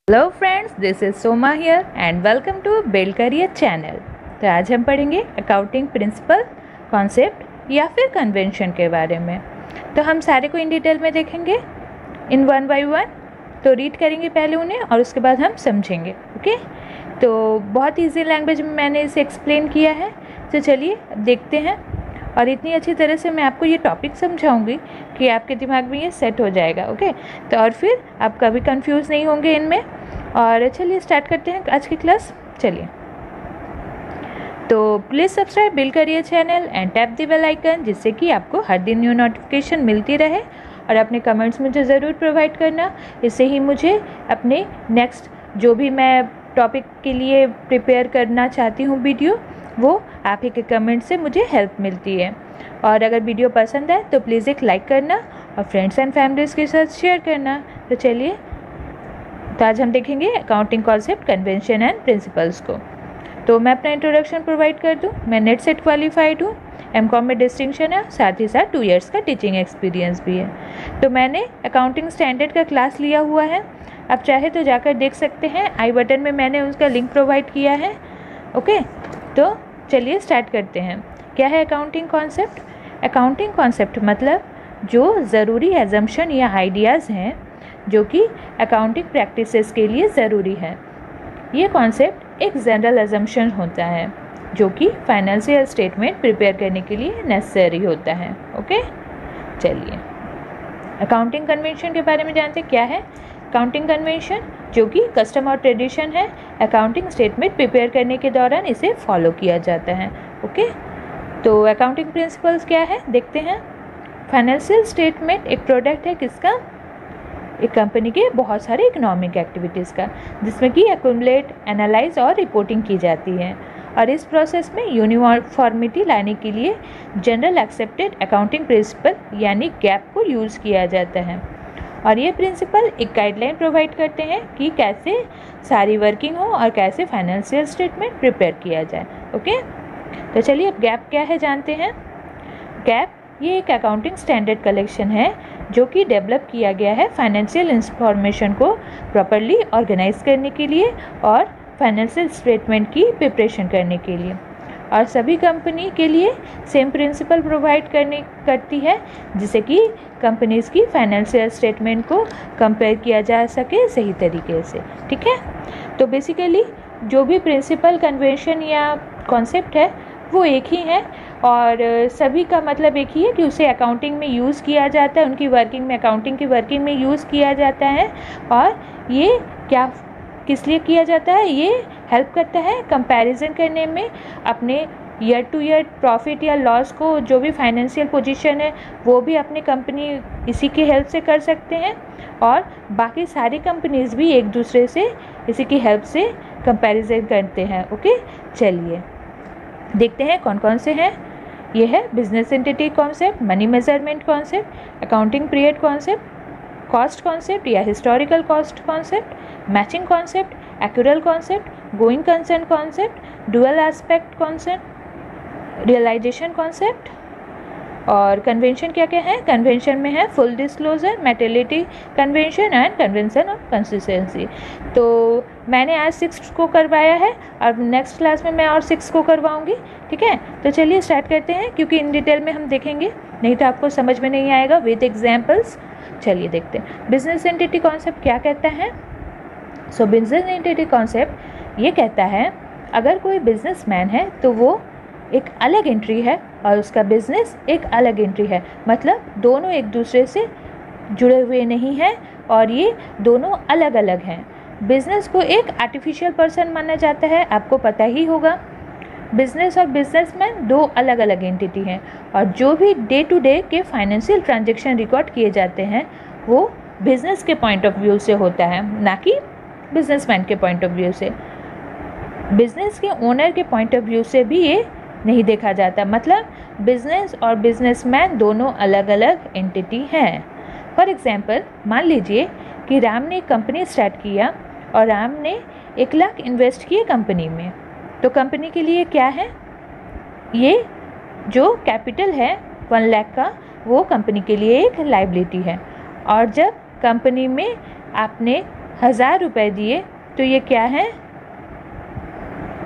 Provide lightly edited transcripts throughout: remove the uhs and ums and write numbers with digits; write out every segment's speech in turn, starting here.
Hello friends, this is Soma here and welcome to build career channel. तो आज हम पढ़ेंगे अकाउंटिंग प्रिंसिपल, कॉन्सेप्ट या फिर कन्वेंशन के बारे में। तो हम सारे को इन डिटेल में देखेंगे इन वन बाय वन। तो रीड करेंगे पहले उन्हें और उसके बाद हम समझेंगे। ओके, तो बहुत ईजी लैंग्वेज में मैंने इसे एक्सप्लेन किया है। तो चलिए देखते हैं। और इतनी अच्छी तरह से मैं आपको ये टॉपिक समझाऊंगी कि आपके दिमाग में ये सेट हो जाएगा। ओके, तो और फिर आप कभी कंफ्यूज नहीं होंगे इनमें। और चलिए स्टार्ट करते हैं आज की क्लास। चलिए, तो please subscribe build career channel and tap the bell icon, जिससे कि आपको हर दिन न्यू नोटिफिकेशन मिलती रहे। और अपने कमेंट्स मुझे ज़रूर प्रोवाइड करना, इससे ही मुझे अपने नेक्स्ट जो भी मैं टॉपिक के लिए प्रिपेयर करना चाहती हूँ वीडियो, वो आप ही के कमेंट से मुझे हेल्प मिलती है। और अगर वीडियो पसंद आए तो प्लीज़ एक लाइक करना और फ्रेंड्स एंड फैमिलीज़ के साथ शेयर करना। तो चलिए, तो आज हम देखेंगे accounting concept, convention and principles को। तो मैं अपना इंट्रोडक्शन प्रोवाइड कर दूं। मैं नेट सेट क्वालिफाइड हूँ, एमकॉम में डिस्टिंक्शन है, साथ ही साथ 2 इयर्स का टीचिंग एक्सपीरियंस भी है। तो मैंने अकाउंटिंग स्टैंडर्ड का क्लास लिया हुआ है, आप चाहे तो जाकर देख सकते हैं। आई बटन में मैंने उसका लिंक प्रोवाइड किया है। ओके, तो चलिए स्टार्ट करते हैं। क्या है अकाउंटिंग कॉन्सेप्ट? अकाउंटिंग कॉन्सेप्ट मतलब जो ज़रूरी एजम्पशन या आइडियाज़ हैं जो कि अकाउंटिंग प्रैक्टिसेस के लिए ज़रूरी है। ये कॉन्सेप्ट एक जनरल एजम्पशन होता है जो कि फाइनेंशियल स्टेटमेंट प्रिपेयर करने के लिए नेसेसरी होता है। ओके, चलिए अकाउंटिंग कन्वेंशन के बारे में जानते हैं। क्या है अकाउंटिंग कन्वेंशन? जो कि कस्टम और ट्रेडिशन है, अकाउंटिंग स्टेटमेंट प्रिपेयर करने के दौरान इसे फॉलो किया जाता है। ओके, तो अकाउंटिंग प्रिंसिपल्स क्या है देखते हैं। फाइनेंशियल स्टेटमेंट एक प्रोडक्ट है किसका? एक कंपनी के बहुत सारे इकोनॉमिक एक्टिविटीज़ का, जिसमें कि एक्यूमुलेट, एनालाइज और रिपोर्टिंग की जाती है। और इस प्रोसेस में यूनिफॉर्मिटी लाने के लिए जनरल एक्सेप्टेड अकाउंटिंग प्रिंसिपल यानी गैप को यूज़ किया जाता है। और ये प्रिंसिपल एक गाइडलाइन प्रोवाइड करते हैं कि कैसे सारी वर्किंग हो और कैसे फाइनेंशियल स्टेटमेंट प्रिपेयर किया जाए। ओके, तो चलिए अब गैप क्या है जानते हैं। गैप ये एक अकाउंटिंग स्टैंडर्ड कलेक्शन है जो कि डेवलप किया गया है फाइनेंशियल इंफॉर्मेशन को प्रॉपरली ऑर्गेनाइज करने के लिए और फाइनेंशियल स्टेटमेंट की प्रिपरेशन करने के लिए। और सभी कंपनी के लिए सेम प्रिंसिपल प्रोवाइड करती है, जिससे कि कंपनीज़ की फाइनेंशियल स्टेटमेंट को कंपेयर किया जा सके सही तरीके से। ठीक है, तो बेसिकली जो भी प्रिंसिपल, कन्वेंशन या कॉन्सेप्ट है वो एक ही है और सभी का मतलब एक ही है कि उसे अकाउंटिंग में यूज़ किया जाता है, उनकी वर्किंग में, अकाउंटिंग की वर्किंग में यूज़ किया जाता है। और ये क्या किस लिए किया जाता है? ये हेल्प करता है कंपैरिजन करने में, अपने ईयर टू ईयर प्रॉफिट या लॉस को, जो भी फाइनेंशियल पोजीशन है वो भी अपनी कंपनी इसी की हेल्प से कर सकते हैं। और बाकी सारी कंपनीज़ भी एक दूसरे से इसी की हेल्प से कंपैरिजन करते हैं। ओके, चलिए देखते हैं कौन कौन से हैं। ये है business entity concept, money measurement concept, accounting period concept, cost concept या historical cost concept, matching concept, accrual concept, going concern concept, dual aspect concept, realisation concept. और कन्वेंशन क्या क्या है? कन्वेंशन में है full disclosure, materiality convention and convention of consistency. तो मैंने आज 6 को करवाया है और नेक्स्ट क्लास में मैं और 6 को करवाऊंगी। ठीक है, तो चलिए स्टार्ट करते हैं, क्योंकि इन डिटेल में हम देखेंगे, नहीं तो आपको समझ में नहीं आएगा विद एग्जाम्पल्स। चलिए देखते हैं बिजनेस एंटिटी कॉन्सेप्ट क्या कहता है। सो बिजनेस एंटिटी कॉन्सेप्ट ये कहता है अगर कोई बिजनेसमैन है तो वो एक अलग एंट्री है और उसका बिजनेस एक अलग एंट्री है, मतलब दोनों एक दूसरे से जुड़े हुए नहीं हैं और ये दोनों अलग अलग हैं। बिजनेस को एक आर्टिफिशियल पर्सन माना जाता है, आपको पता ही होगा। बिजनेस और बिजनेसमैन दो अलग अलग एंटिटी हैं और जो भी डे टू डे के फाइनेंशियल ट्रांजैक्शन रिकॉर्ड किए जाते हैं वो बिजनेस के पॉइंट ऑफ व्यू से होता है, ना कि बिजनेसमैन के पॉइंट ऑफ व्यू से। बिजनेस के ओनर के पॉइंट ऑफ व्यू से भी ये नहीं देखा जाता, मतलब बिजनेस और बिजनेसमैन दोनों अलग अलग एंटिटी हैं। फॉर एग्जांपल मान लीजिए कि राम ने एक कंपनी स्टार्ट किया और राम ने 1 लाख इन्वेस्ट किए कंपनी में, तो कंपनी के लिए क्या है? ये जो कैपिटल है 1 लाख का, वो कंपनी के लिए एक लायबिलिटी है। और जब कंपनी में आपने 1000 रुपये दिए तो ये क्या है,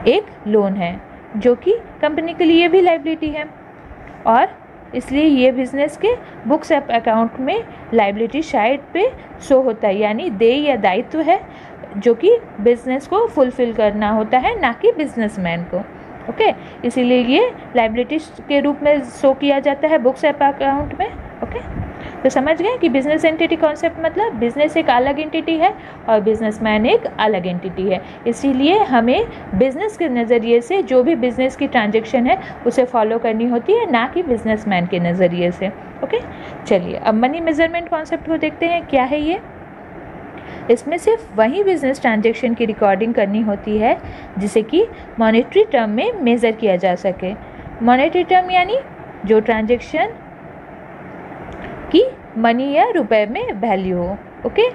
एक लोन है जो कि कंपनी के लिए भी लाइबिलिटी है, और इसलिए ये बिज़नेस के बुक्स ऑफ अकाउंट में लाइबिलिटी साइड पे शो होता है, यानी देय या दायित्व है जो कि बिज़नेस को फुलफ़िल करना होता है, ना कि बिजनेसमैन को। ओके, इसीलिए ये लाइबिलिटीज के रूप में शो किया जाता है बुक्स ऑफ अकाउंट में। ओके, तो समझ गए कि बिजनेस एंटिटी कॉन्सेप्ट मतलब बिजनेस एक अलग एंटिटी है और बिजनेसमैन एक अलग एंटिटी है, इसीलिए हमें बिजनेस के नज़रिए से जो भी बिजनेस की ट्रांजैक्शन है उसे फॉलो करनी होती है, ना कि बिजनेसमैन के नज़रिए से। ओके, चलिए अब मनी मेजरमेंट कॉन्सेप्ट को देखते हैं, क्या है ये। इसमें सिर्फ वही बिजनेस ट्रांजैक्शन की रिकॉर्डिंग करनी होती है जिसे कि मॉनेटरी टर्म में मेज़र किया जा सके। मॉनेटरी टर्म यानी जो ट्रांजैक्शन की मनी या रुपए में वैल्यू हो। ओके,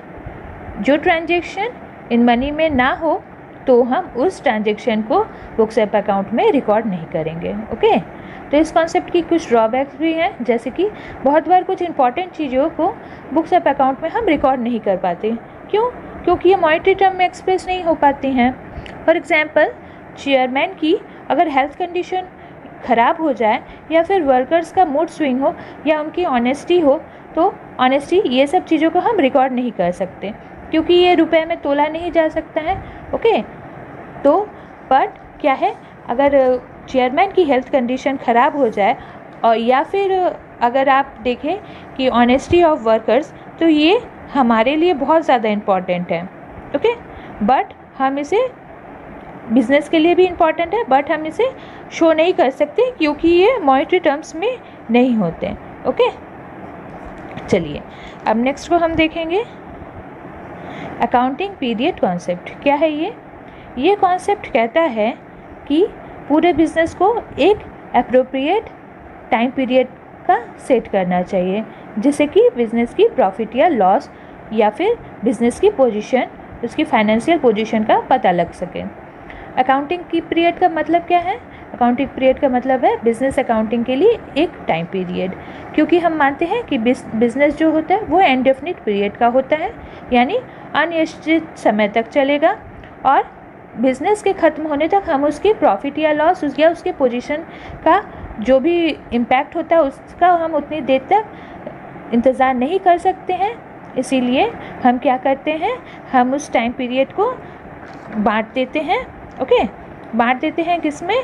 जो ट्रांजैक्शन इन मनी में ना हो तो हम उस ट्रांजैक्शन को बुक्स ऑफ अकाउंट में रिकॉर्ड नहीं करेंगे। ओके, तो इस कॉन्सेप्ट की कुछ ड्रॉबैक्स भी हैं, जैसे कि बहुत बार कुछ इंपॉर्टेंट चीज़ों को बुक्स ऑफ अकाउंट में हम रिकॉर्ड नहीं कर पाते। क्यों? क्योंकि ये मॉनेटरी टर्म में एक्सप्रेस नहीं हो पाती हैं। फॉर एग्जांपल, चेयरमैन की अगर हेल्थ कंडीशन ख़राब हो जाए या फिर वर्कर्स का मूड स्विंग हो या उनकी ऑनेस्टी हो, तो ऑनेस्टी ये सब चीज़ों को हम रिकॉर्ड नहीं कर सकते क्योंकि ये रुपए में तोला नहीं जा सकता है। ओके, तो बट क्या है, अगर चेयरमैन की हेल्थ कंडीशन ख़राब हो जाए और या फिर अगर आप देखें कि ऑनेस्टी ऑफ वर्कर्स, तो ये हमारे लिए बहुत ज़्यादा इम्पॉर्टेंट है। ओके, बट हम इसे बिज़नेस के लिए भी इम्पॉर्टेंट है, बट हम इसे शो नहीं कर सकते क्योंकि ये मॉनेटरी टर्म्स में नहीं होते। ओके, चलिए अब नेक्स्ट को हम देखेंगे अकाउंटिंग पीरियड कॉन्सेप्ट। क्या है ये कॉन्सेप्ट कहता है कि पूरे बिज़नेस को एक एप्रोप्रिएट टाइम पीरियड का सेट करना चाहिए जिससे कि बिज़नेस की प्रॉफिट या लॉस या फिर बिज़नेस की पोजीशन, उसकी फाइनेंशियल पोजीशन का पता लग सके। अकाउंटिंग की पीरियड का मतलब क्या है? अकाउंटिंग पीरियड का मतलब है बिज़नेस अकाउंटिंग के लिए एक टाइम पीरियड, क्योंकि हम मानते हैं कि बिज़नेस जो होता है वो इंडेफिनिट पीरियड का होता है, यानी अनिश्चित समय तक चलेगा और बिज़नेस के ख़त्म होने तक हम उसकी प्रॉफिट या लॉस या उसके पोजीशन का जो भी इम्पैक्ट होता है उसका हम उतनी देर तक इंतज़ार नहीं कर सकते हैं। इसीलिए हम क्या करते हैं, हम उस टाइम पीरियड को बांट देते हैं। ओके, बांट देते हैं किसमें?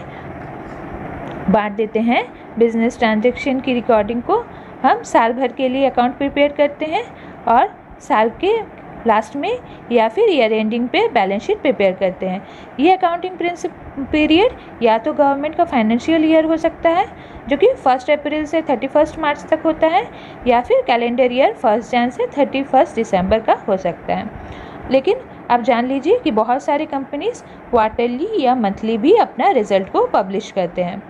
बांट देते हैं बिज़नेस ट्रांजैक्शन की रिकॉर्डिंग को हम साल भर के लिए अकाउंट प्रिपेयर करते हैं और साल के लास्ट में या फिर ईयर एंडिंग पे बैलेंस शीट प्रिपेयर करते हैं। ये अकाउंटिंग पीरियड या तो गवर्नमेंट का फाइनेंशियल ईयर हो सकता है जो कि 1 अप्रैल से 31 मार्च तक होता है, या फिर कैलेंडर ईयर 1 जनवरी से 31 दिसंबर का हो सकता है। लेकिन आप जान लीजिए कि बहुत सारी कंपनीज क्वार्टरली या मंथली भी अपना रिजल्ट को पब्लिश करते हैं।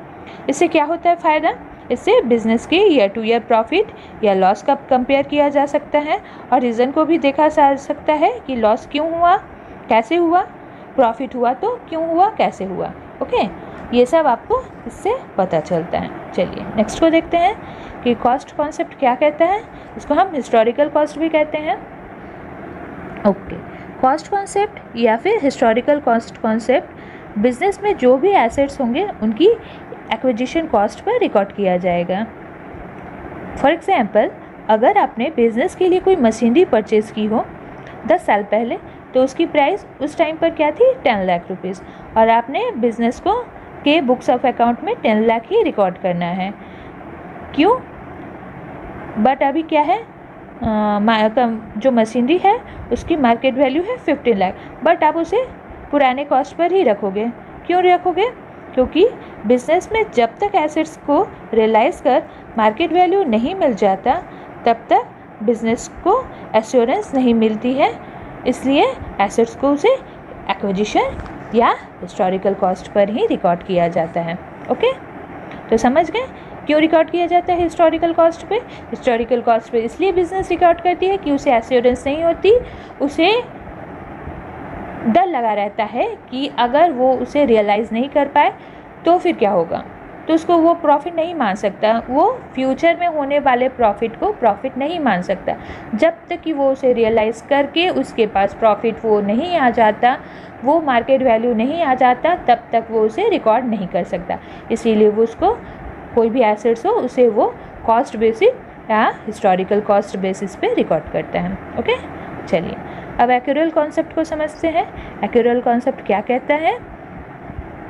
इससे क्या होता है फ़ायदा? इससे बिज़नेस के ईयर टू ईयर प्रॉफिट या लॉस का कंपेयर किया जा सकता है और रीज़न को भी देखा जा सकता है कि लॉस क्यों हुआ, कैसे हुआ, प्रॉफिट हुआ तो क्यों हुआ, कैसे हुआ। ओके, ये सब आपको इससे पता चलता है। चलिए नेक्स्ट को देखते हैं कि कॉस्ट कॉन्सेप्ट क्या कहता है। इसको हम हिस्टोरिकल कॉस्ट भी कहते हैं। ओके, कॉस्ट कॉन्सेप्ट या फिर हिस्टोरिकल कॉस्ट कॉन्सेप्ट बिज़नेस में जो भी एसेट्स होंगे उनकी एक्विजिशन कॉस्ट पर रिकॉर्ड किया जाएगा। फॉर एग्जांपल, अगर आपने बिज़नेस के लिए कोई मशीनरी परचेज़ की हो 10 साल पहले, तो उसकी प्राइस उस टाइम पर क्या थी? 10 लाख रुपीज़, और आपने बिज़नेस को के बुक्स ऑफ अकाउंट में 10 लाख ही रिकॉर्ड करना है। क्यों? बट अभी क्या है, जो मशीनरी है उसकी मार्केट वैल्यू है 15 लाख, बट आप उसे पुराने कॉस्ट पर ही रखोगे। क्यों रखोगे? क्योंकि बिज़नेस में जब तक एसेट्स को रियलाइज़ कर मार्केट वैल्यू नहीं मिल जाता तब तक बिज़नेस को एश्योरेंस नहीं मिलती है, इसलिए एसेट्स को उसे एक्विजिशन या हिस्टोरिकल कॉस्ट पर ही रिकॉर्ड किया जाता है। ओके, तो समझ गए क्यों रिकॉर्ड किया जाता है हिस्टोरिकल कॉस्ट पे? हिस्टोरिकल कॉस्ट पे इसलिए बिज़नेस रिकॉर्ड करती है कि उसे एश्योरेंस नहीं होती, उसे डर लगा रहता है कि अगर वो उसे रियलाइज़ नहीं कर पाए तो फिर क्या होगा, तो उसको वो प्रॉफिट नहीं मान सकता, वो फ्यूचर में होने वाले प्रॉफिट को प्रॉफिट नहीं मान सकता। जब तक कि वो उसे रियलाइज़ करके उसके पास प्रॉफिट वो नहीं आ जाता, वो मार्केट वैल्यू नहीं आ जाता, तब तक वो उसे रिकॉर्ड नहीं कर सकता। इसीलिए वो उसको कोई भी एसेट्स हो उसे वो कॉस्ट बेसिस या हिस्टोरिकल कॉस्ट बेसिस पे रिकॉर्ड करता है। ओके, चलिए अब एक्यूरेल कॉन्सेप्ट को समझते हैं। एक्यूरेल कॉन्सेप्ट क्या कहता है?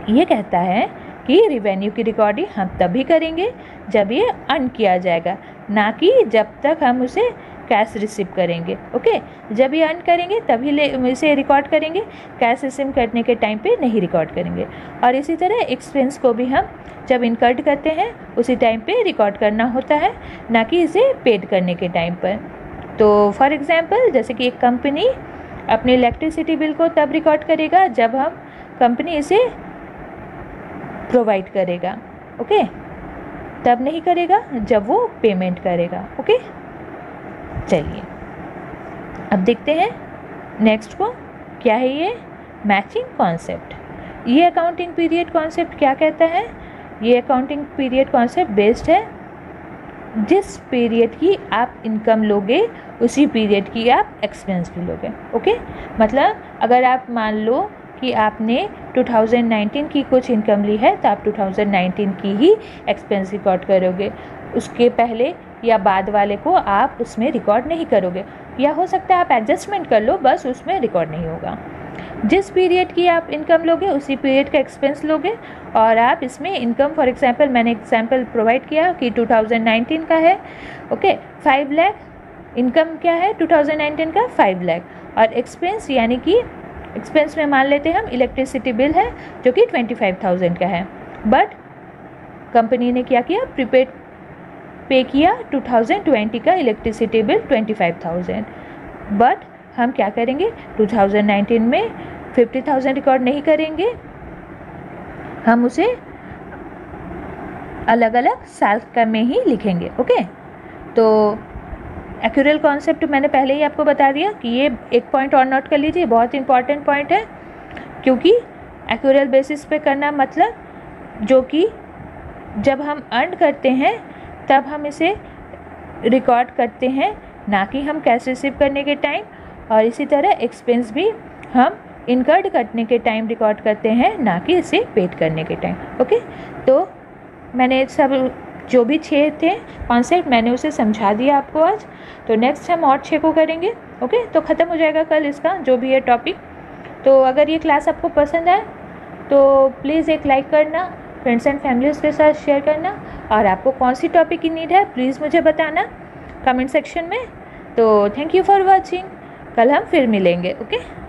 ये कहता है कि रिवेन्यू की रिकॉर्डिंग हम तभी करेंगे जब ये अर्न किया जाएगा, ना कि जब तक हम उसे कैश रिसीव करेंगे। ओके, जब ये अर्न करेंगे तभी इसे रिकॉर्ड करेंगे, कैश रिसीव करने के टाइम पे नहीं रिकॉर्ड करेंगे। और इसी तरह एक्सपेंस को भी हम जब इनकर्ड करते हैं उसी टाइम पे रिकॉर्ड करना होता है, ना कि इसे पेड करने के टाइम पर। तो फॉर एग्जांपल, जैसे कि एक कंपनी अपने इलेक्ट्रिसिटी बिल को तब रिकॉर्ड करेगा जब हम कंपनी इसे प्रोवाइड करेगा। ओके, तब नहीं करेगा जब वो पेमेंट करेगा। ओके, चलिए अब देखते हैं नेक्स्ट को, क्या है ये मैचिंग कॉन्सेप्ट। ये अकाउंटिंग पीरियड कॉन्सेप्ट क्या कहता है? ये अकाउंटिंग पीरियड कॉन्सेप्ट बेस्ड है जिस पीरियड की आप इनकम लोगे उसी पीरियड की आप एक्सपेंस भी लोगे। ओके, मतलब अगर आप मान लो कि आपने 2019 की कुछ इनकम ली है तो आप 2019 की ही एक्सपेंस रिकॉर्ड करोगे, उसके पहले या बाद वाले को आप उसमें रिकॉर्ड नहीं करोगे, या हो सकता है आप एडजस्टमेंट कर लो, बस उसमें रिकॉर्ड नहीं होगा। जिस पीरियड की आप इनकम लोगे उसी पीरियड का एक्सपेंस लोगे, और आप इसमें इनकम फॉर एग्जांपल मैंने एग्जांपल प्रोवाइड किया कि 2019 का है। ओके, 5 लाख इनकम क्या है 2019 का 5 लाख, और एक्सपेंस यानी कि एक्सपेंस में मान लेते हैं हम इलेक्ट्रिसिटी बिल है जो कि 25,000 का है, बट कंपनी ने क्या किया, प्रीपेड पे किया 2020 का इलेक्ट्रिसिटी बिल 25,000, बट हम क्या करेंगे 2019 में 50,000 रिकॉर्ड नहीं करेंगे, हम उसे अलग अलग साल का में ही लिखेंगे। ओके, तो एक्यूरेल कॉन्सेप्ट मैंने पहले ही आपको बता दिया कि ये एक पॉइंट और नोट कर लीजिए, बहुत इंपॉर्टेंट पॉइंट है, क्योंकि एक्यूरेल बेसिस पे करना मतलब जो कि जब हम अर्न करते हैं तब हम इसे रिकॉर्ड करते हैं, ना कि हम कैश रिसीव करने के टाइम, और इसी तरह एक्सपेंस भी हम इनकर्ड करने के टाइम रिकॉर्ड करते हैं, ना कि इसे पेड करने के टाइम। ओके, तो मैंने सब जो भी 6 थे कॉन्सेप्ट मैंने उसे समझा दिया आपको आज। तो नेक्स्ट हम और 6 को करेंगे। ओके, तो ख़त्म हो जाएगा कल इसका जो भी है टॉपिक। तो अगर ये क्लास आपको पसंद आए तो प्लीज़ एक लाइक करना, फ्रेंड्स एंड फैमिलीज़ के साथ शेयर करना, और आपको कौन सी टॉपिक की नीड है प्लीज़ मुझे बताना कमेंट सेक्शन में। तो थैंक यू फॉर वॉचिंग, कल हम फिर मिलेंगे। ओके।